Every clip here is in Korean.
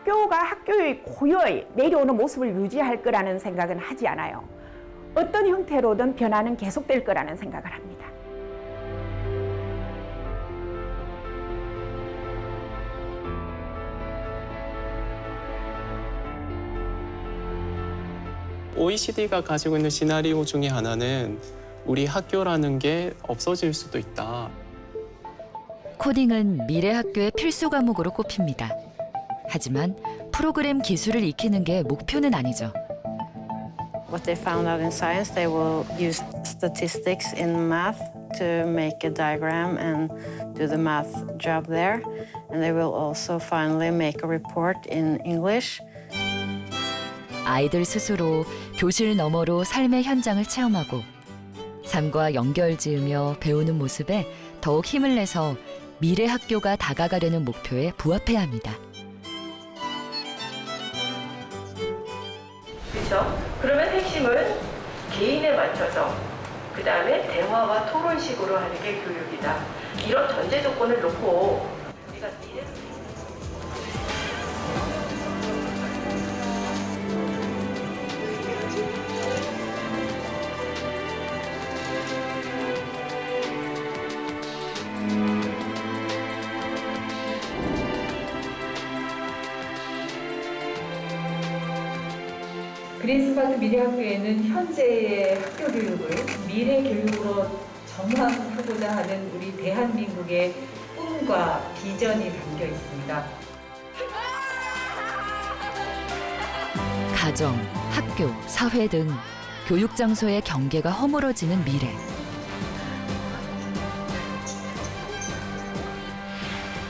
학교가 학교의 고유의 내려오는 모습을 유지할 거라는 생각은 하지 않아요. 어떤 형태로든 변화는 계속될 거라는 생각을 합니다. OECD가 가지고 있는 시나리오 중에 하나는 우리 학교라는 게 없어질 수도 있다. 코딩은 미래 학교의 필수 과목으로 꼽힙니다. 하지만 프로그램 기술을 익히는 게 목표는 아니죠. What they found out in science, they will use statistics in math to make a diagram and do the math job there. And they will also finally make a report in English. 아이들 스스로 교실 너머로 삶의 현장을 체험하고 삶과 연결 지으며 배우는 모습에 더욱 힘을 내서 미래 학교가 다가가려는 목표에 부합해야 합니다. 그렇죠? 그러면 핵심은 개인에 맞춰서 그 다음에 대화와 토론식으로 하는 게 교육이다. 이런 전제 조건을 놓고 우리가 미래 그린스파트 미래학교에는 현재의 학교 교육을 미래 교육으로 전환하고자 하는 우리 대한민국의 꿈과 비전이 담겨 있습니다. 가정, 학교, 사회 등 교육 장소의 경계가 허물어지는 미래.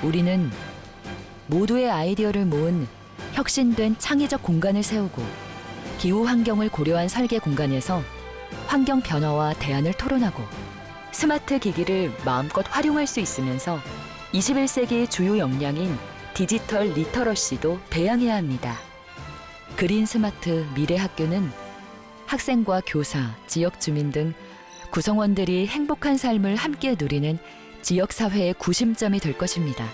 우리는 모두의 아이디어를 모은 혁신된 창의적 공간을 세우고 기후 환경을 고려한 설계 공간에서 환경 변화와 대안을 토론하고 스마트 기기를 마음껏 활용할 수 있으면서 21세기의 주요 역량인 디지털 리터러시도 배양해야 합니다. 그린 스마트 미래 학교는 학생과 교사, 지역 주민 등 구성원들이 행복한 삶을 함께 누리는 지역 사회의 구심점이 될 것입니다.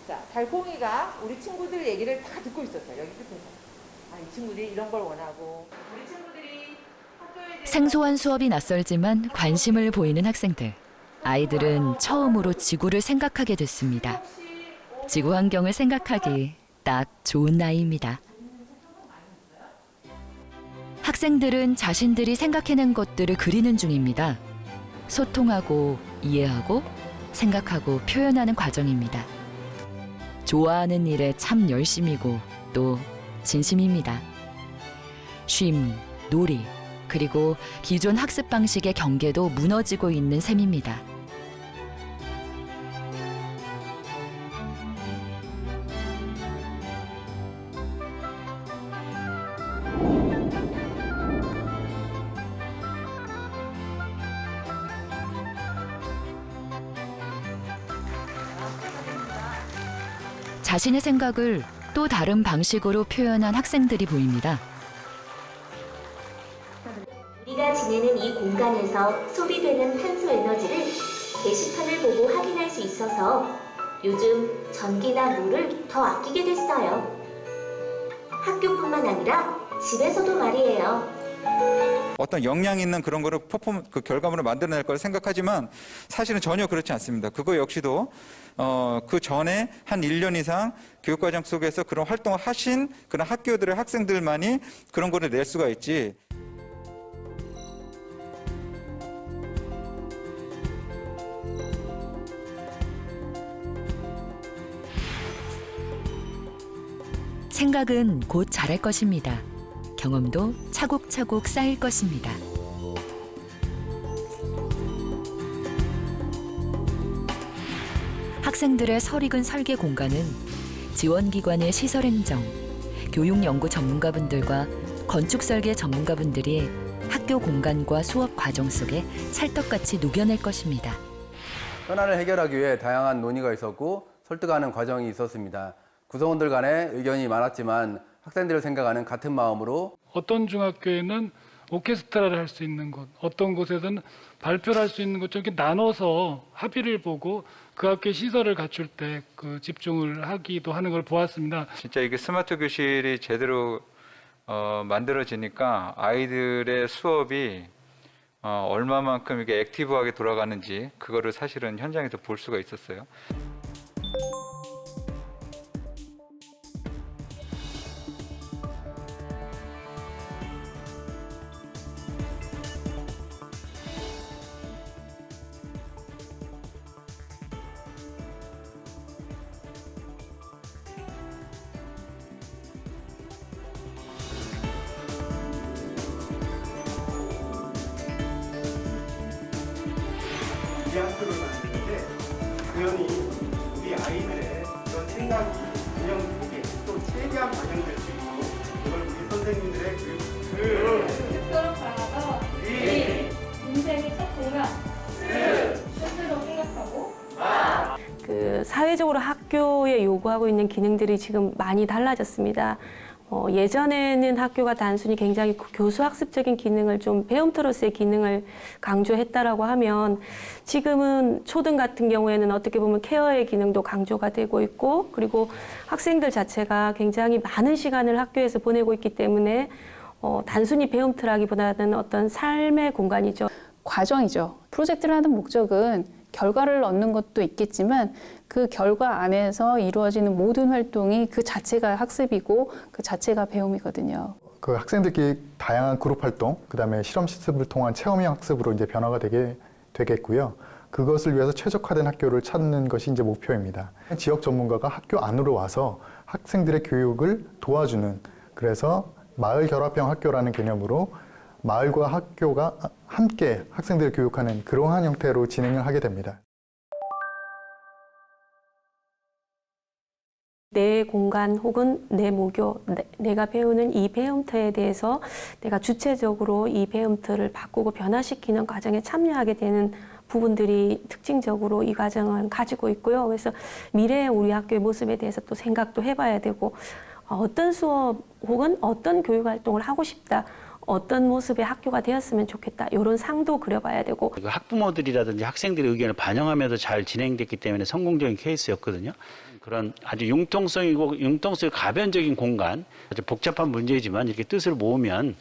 자, 달콩이가 우리 친구들 얘기를 다 듣고 있었어요. 여기 끝에서. 아, 이 친구들이 이런 걸 원하고. 우리 친구들이 학교에 대해서 생소한 수업이 낯설지만 관심을 보이는 학생들. 아이들은 처음으로 지구를 생각하게 됐습니다. 지구 환경을 생각하기 딱 좋은 나이입니다. 학생들은 자신들이 생각해낸 것들을 그리는 중입니다. 소통하고 이해하고 생각하고 표현하는 과정입니다. 좋아하는 일에 참 열심이고 또 진심입니다. 쉼, 놀이, 그리고 기존 학습 방식의 경계도 무너지고 있는 셈입니다. 자신의 생각을 또 다른 방식으로 표현한 학생들이 보입니다. 우리가 지내는 이 공간에서 소비되는 탄소 에너지를 게시판을 보고 확인할 수 있어서 요즘 전기나 물을 더 아끼게 됐어요. 학교뿐만 아니라 집에서도 말이에요. 어떤 역량 있는 그런 거를 그 결과물을 만들어낼 걸 생각하지만 사실은 전혀 그렇지 않습니다. 그거 역시도 그 전에 한 1년 이상 교육과정 속에서 그런 활동을 하신 그런 학교들의 학생들만이 그런 거를 낼 수가 있지. 생각은 곧 자랄 것입니다. 경험도 차곡차곡 쌓일 것입니다. 학생들의 설익은 설계 공간은 지원기관의 시설행정, 교육연구 전문가분들과 건축설계 전문가분들이 학교 공간과 수업 과정 속에 찰떡같이 녹여낼 것입니다. 현안을 해결하기 위해 다양한 논의가 있었고 설득하는 과정이 있었습니다. 구성원들 간에 의견이 많았지만 학생들을 생각하는 같은 마음으로 어떤 중학교에는 오케스트라를 할 수 있는 곳, 어떤 곳에서는 발표를 할 수 있는 곳, 이렇게 나눠서 합의를 보고 그 학교의 시설을 갖출 때 그 집중을 하기도 하는 걸 보았습니다. 진짜 이게 스마트 교실이 제대로 만들어지니까 아이들의 수업이 얼마만큼 이게 액티브하게 돌아가는지 그거를 사실은 현장에서 볼 수가 있었어요. 우리 학교를 만드는데 당연히 우리 아이들의 그런 생각이 반영되게 또 최대한 반영될 수 있도록 그걸 우리 선생님들의 교육서로 강화가 인생의 첫 공간 스스로 생각하고 그 사회적으로 학교에 요구하고 있는 기능들이 지금 많이 달라졌습니다. 예전에는 학교가 단순히 굉장히 교수학습적인 기능을 좀 배움터로서의 기능을 강조했다라고 하면 지금은 초등 같은 경우에는 어떻게 보면 케어의 기능도 강조가 되고 있고 그리고 학생들 자체가 굉장히 많은 시간을 학교에서 보내고 있기 때문에 단순히 배움터라기보다는 어떤 삶의 공간이죠. 과정이죠. 프로젝트를 하는 목적은 결과를 얻는 것도 있겠지만 그 결과 안에서 이루어지는 모든 활동이 그 자체가 학습이고 그 자체가 배움이거든요. 그 학생들끼리 다양한 그룹 활동, 그다음에 실험 실습을 통한 체험형 학습으로 이제 변화가 되겠고요. 그것을 위해서 최적화된 학교를 찾는 것이 이제 목표입니다. 지역 전문가가 학교 안으로 와서 학생들의 교육을 도와주는, 그래서 마을 결합형 학교라는 개념으로 마을과 학교가 함께 학생들을 교육하는 그러한 형태로 진행을 하게 됩니다. 내 공간 혹은 내 모교, 내가 배우는 이 배움터에 대해서 내가 주체적으로 이 배움터를 바꾸고 변화시키는 과정에 참여하게 되는 부분들이 특징적으로 이 과정을 가지고 있고요. 그래서 미래의 우리 학교의 모습에 대해서 또 생각도 해봐야 되고 어떤 수업 혹은 어떤 교육활동을 하고 싶다. 어떤 모습의 학교가 되었으면 좋겠다. 이런 상도 그려봐야 되고. 학부모들이라든지 학생들의 의견을 반영하면서 잘 진행됐기 때문에 성공적인 케이스였거든요. 그런 아주 융통성이 가변적인 공간, 아주 복잡한 문제이지만 이렇게 뜻을 모으면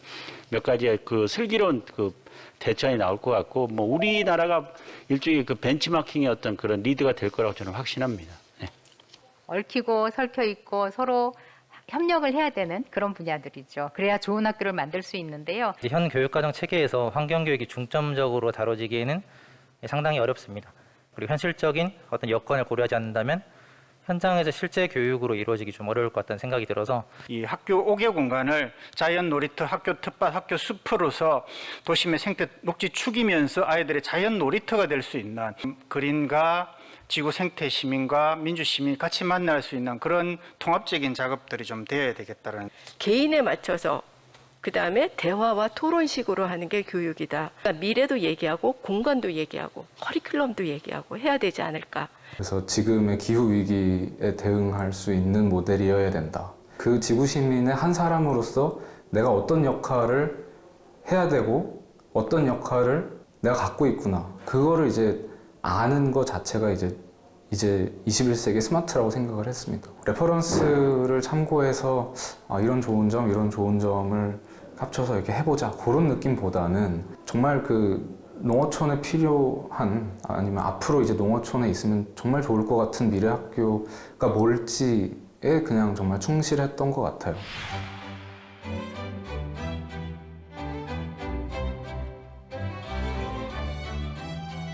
몇 가지의 그 슬기로운 그 대처안이 나올 것 같고, 뭐 우리나라가 일종의 그 벤치마킹의 어떤 그런 리드가 될 거라고 저는 확신합니다. 네. 얽히고 설켜 있고 서로 협력을 해야 되는 그런 분야들이죠. 그래야 좋은 학교를 만들 수 있는데요. 현 교육과정 체계에서 환경교육이 중점적으로 다뤄지기에는 상당히 어렵습니다. 그리고 현실적인 어떤 여건을 고려하지 않는다면 현장에서 실제 교육으로 이루어지기 좀 어려울 것 같다는 생각이 들어서 이 학교 5개 공간을 자연 놀이터, 학교 텃밭, 학교 숲으로서 도심의 생태 녹지 축이면서 아이들의 자연 놀이터가 될 수 있는 그린과 지구 생태 시민과 민주 시민이 같이 만날 수 있는 그런 통합적인 작업들이 좀 되어야 되겠다는. 개인에 맞춰서 그다음에 대화와 토론식으로 하는 게 교육이다. 그러니까 미래도 얘기하고 공간도 얘기하고 커리큘럼도 얘기하고 해야 되지 않을까. 그래서 지금의 기후 위기에 대응할 수 있는 모델이어야 된다. 그 지구 시민의 한 사람으로서 내가 어떤 역할을 해야 되고 어떤 역할을 내가 갖고 있구나. 그거를 이제 아는 것 자체가 이제 21세기 스마트라고 생각을 했습니다. 레퍼런스를 참고해서 이런 좋은 점, 이런 좋은 점을 합쳐서 이렇게 해보자. 그런 느낌보다는 정말 그 농어촌에 필요한 아니면 앞으로 이제 농어촌에 있으면 정말 좋을 것 같은 미래 학교가 뭘지에 그냥 정말 충실했던 것 같아요.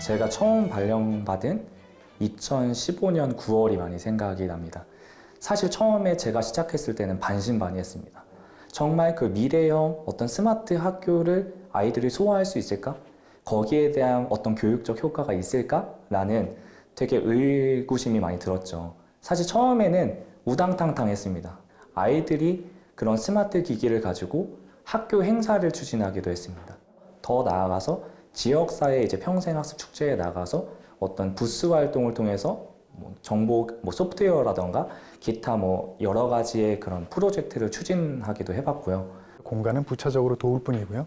제가 처음 발령받은 2015년 9월이 많이 생각이 납니다. 사실 처음에 제가 시작했을 때는 반신반의했습니다. 정말 그 미래형 어떤 스마트 학교를 아이들이 소화할 수 있을까? 거기에 대한 어떤 교육적 효과가 있을까? 라는 되게 의구심이 많이 들었죠. 사실 처음에는 우당탕탕했습니다. 아이들이 그런 스마트 기기를 가지고 학교 행사를 추진하기도 했습니다. 더 나아가서 지역사회 이제 평생학습 축제에 나가서 어떤 부스 활동을 통해서 정보 소프트웨어라던가 기타 여러 가지의 그런 프로젝트를 추진하기도 해봤고요. 공간은 부차적으로 도울 뿐이고요.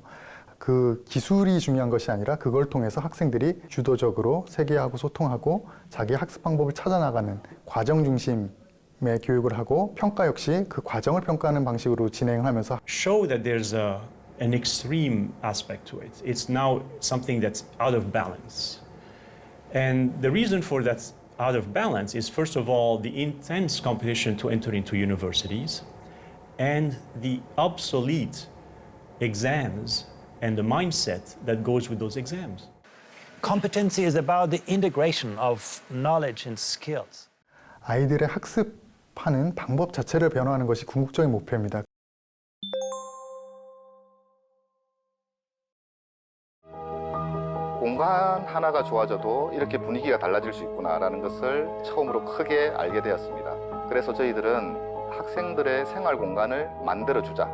그 기술이 중요한 것이 아니라 그걸 통해서 학생들이 주도적으로 세계하고 소통하고 자기 학습 방법을 찾아나가는 과정 중심의 교육을 하고 평가 역시 그 과정을 평가하는 방식으로 진행하면서 show that there's an extreme aspect to it. It's now something that's out of balance. And the reason for that out of balance is first of all the intense competition to enter into universities and the obsolete exams and the mindset that goes with those exams. Competency is about the integration of knowledge and skills. 아이들의 학습하는 방법 자체를 변화하는 것이 궁극적인 목표입니다. 공간 하나가 좋아져도 이렇게 분위기가 달라질 수 있구나라는 것을 처음으로 크게 알게 되었습니다. 그래서 저희들은 학생들의 생활 공간을 만들어주자.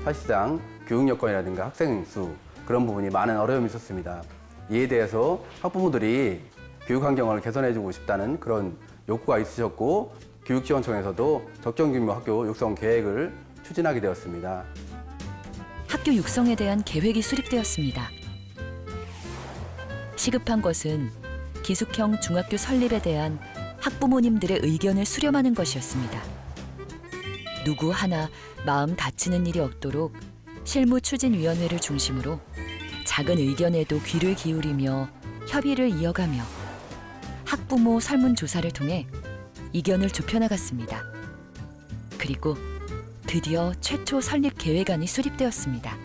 사실상 교육 여건이라든가 학생 수 그런 부분이 많은 어려움이 있었습니다. 이에 대해서 학부모들이 교육 환경을 개선해주고 싶다는 그런 욕구가 있으셨고 교육지원청에서도 적정 규모 학교 육성 계획을 추진하게 되었습니다. 학교 육성에 대한 계획이 수립되었습니다. 시급한 것은 기숙형 중학교 설립에 대한 학부모님들의 의견을 수렴하는 것이었습니다. 누구 하나 마음 다치는 일이 없도록 실무추진위원회를 중심으로 작은 의견에도 귀를 기울이며 협의를 이어가며 학부모 설문조사를 통해 이견을 좁혀나갔습니다. 그리고 드디어 최초 설립 계획안이 수립되었습니다.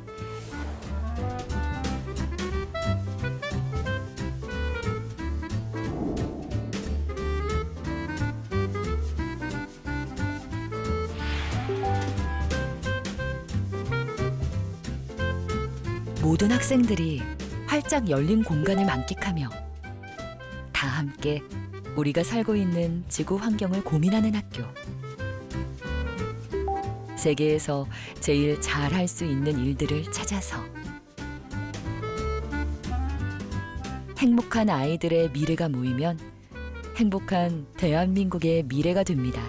모든 학생들이 활짝 열린 공간을 만끽하며 다 함께 우리가 살고 있는 지구 환경을 고민하는 학교. 세계에서 제일 잘할 수 있는 일들을 찾아서 행복한 아이들의 미래가 모이면 행복한 대한민국의 미래가 됩니다.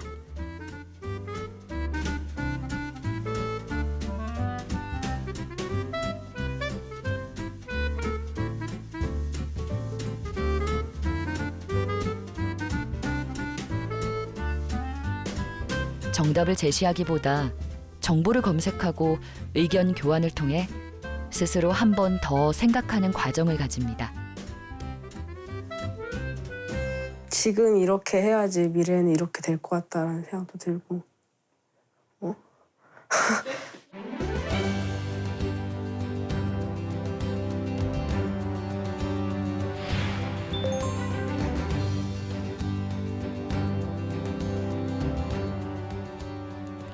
정답을 제시하기보다 정보를 검색하고 의견 교환을 통해 스스로 한 번 더 생각하는 과정을 가집니다. 지금 이렇게 해야지 미래는 이렇게 될 것 같다라는 생각도 들고.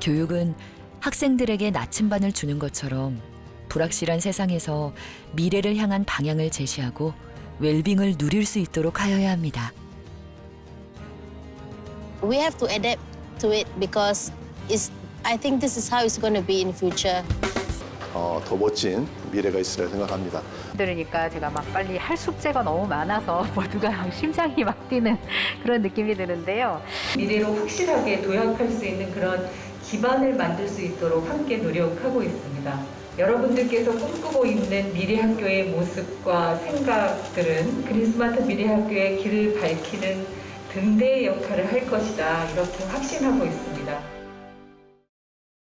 교육은 학생들에게 나침반을 주는 것처럼 불확실한 세상에서 미래를 향한 방향을 제시하고 웰빙을 누릴 수 있도록 하여야 합니다. We have to adapt to it because I think this is how it's going to be in future. 더 멋진 미래가 있으리라 생각합니다. 그러니까 제가 막 빨리 할 숙제가 너무 많아서 모두가 심장이 막 뛰는 그런 느낌이 드는데요. 미래로 확실하게 도약할 수 있는 그런 기반을 만들 수 있도록 함께 노력하고 있습니다. 여러분들께서 꿈꾸고 있는 미래 학교의 모습과 생각들은 그린스마트 미래 학교의 길을 밝히는 등대의 역할을 할 것이다. 이렇게 확신하고 있습니다.